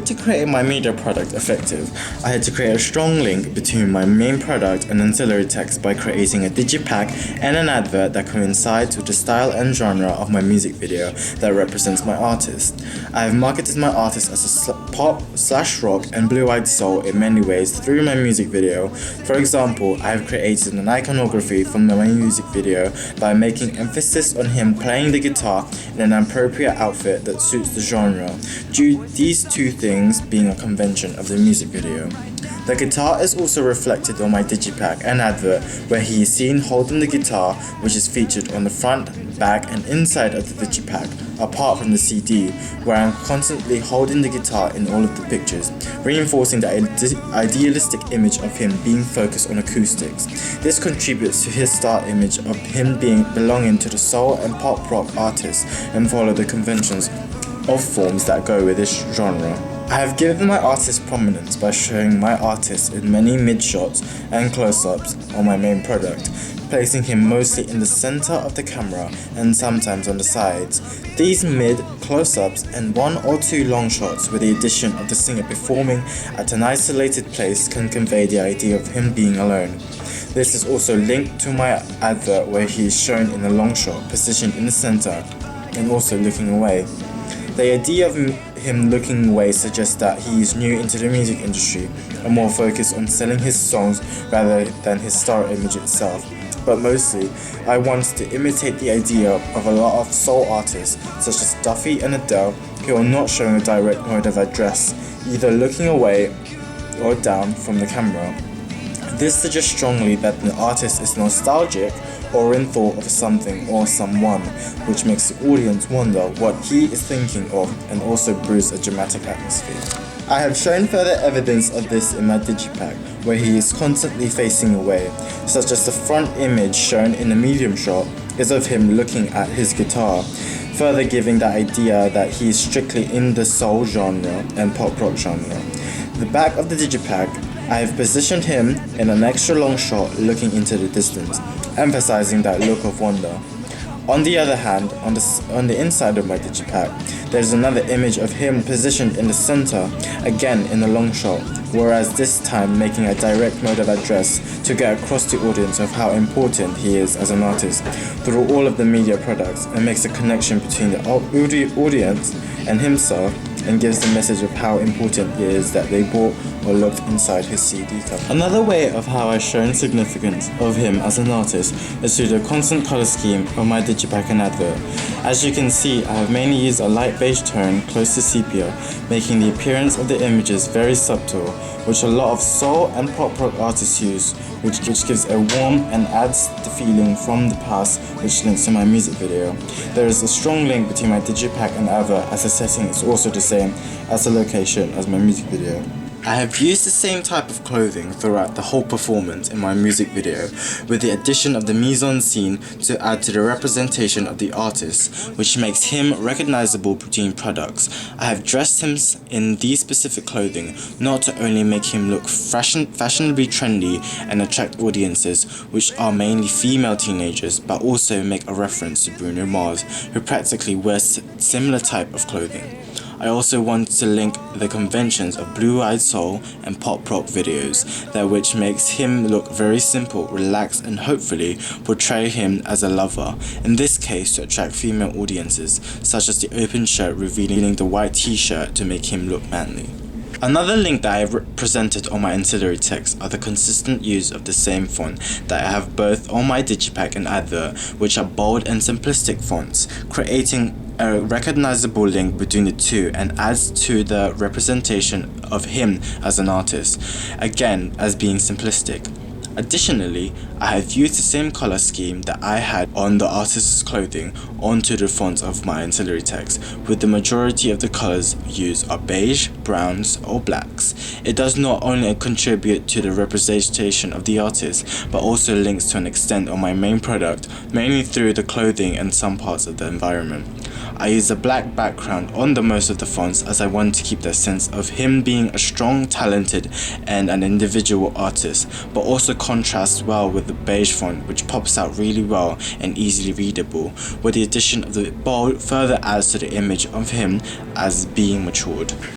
order to create my media product effective, I had to create a strong link between my main product and ancillary text by creating a digipack and an advert that coincides with the style and genre of my music video that represents my artist. I have marketed my artist as a pop/rock and blue-eyed soul in many ways through my music video. For example, I have created an iconography from my music video by making emphasis on him playing the guitar in an appropriate outfit that suits the genre, due these two things being a convention of the music video. The guitar is also reflected on my digipack and advert, where he is seen holding the guitar, which is featured on the front, back and inside of the digipack, apart from the CD, where I'm constantly holding the guitar in all of the pictures, reinforcing the idealistic image of him being focused on acoustics. This contributes to his star image of him belonging to the soul and pop rock artists and follow the conventions of forms that go with this genre. I have given my artist prominence by showing my artist in many mid-shots and close-ups on my main product, placing him mostly in the center of the camera and sometimes on the sides. These mid, close-ups and one or two long shots with the addition of the singer performing at an isolated place can convey the idea of him being alone. This is also linked to my advert where he is shown in a long shot positioned in the center and also looking away. The idea of him looking away suggests that he is new into the music industry and more focused on selling his songs rather than his star image itself. But mostly, I wanted to imitate the idea of a lot of soul artists such as Duffy and Adele, who are not showing a direct mode of address, either looking away or down from the camera. This suggests strongly that the artist is nostalgic or in thought of something or someone, which makes the audience wonder what he is thinking of and also brews a dramatic atmosphere. I have shown further evidence of this in my digipack, where he is constantly facing away, such as the front image shown in the medium shot is of him looking at his guitar, further giving the idea that he is strictly in the soul genre and pop rock genre. The back of the digipack, I have positioned him in an extra long shot looking into the distance, emphasizing that look of wonder. On the other hand, on the inside of my digipack, there's another image of him positioned in the center, again in a long shot, whereas this time making a direct mode of address to get across to the audience of how important he is as an artist through all of the media products, and makes a connection between the audience and himself, and gives the message of how important it is that they bought or looked inside his CD cover. Another way of how I've shown significance of him as an artist is through the constant color scheme of my digipack and advert. As you can see, I have mainly used a light beige tone close to sepia, making the appearance of the images very subtle, which a lot of soul and pop rock artists use, which gives a warmth and adds the feeling from the past, which links to my music video. There is a strong link between my digipack and advert, as the setting is also the same as the location as my music video. I have used the same type of clothing throughout the whole performance in my music video, with the addition of the mise-en-scene to add to the representation of the artist, which makes him recognizable between products. I have dressed him in these specific clothing not to only make him look fashionably trendy and attract audiences, which are mainly female teenagers, but also make a reference to Bruno Mars, who practically wears similar type of clothing. I also wanted to link the conventions of blue-eyed soul and pop rock videos, which makes him look very simple, relaxed, and hopefully portray him as a lover, in this case to attract female audiences, such as the open shirt revealing the white t-shirt to make him look manly. Another link that I have presented on my ancillary text are the consistent use of the same font that I have both on my digipack and advert, which are bold and simplistic fonts, creating a recognizable link between the two and adds to the representation of him as an artist, again as being simplistic. Additionally, I have used the same color scheme that I had on the artist's clothing onto the fonts of my ancillary text, with the majority of the colors used are beige, browns, or blacks. It does not only contribute to the representation of the artist, but also links to an extent on my main product, mainly through the clothing and some parts of the environment. I use a black background on the most of the fonts, as I want to keep the sense of him being a strong, talented, and an individual artist, but also contrasts well with the beige font, which pops out really well and easily readable, with the addition of the bold further adds to the image of him as being matured.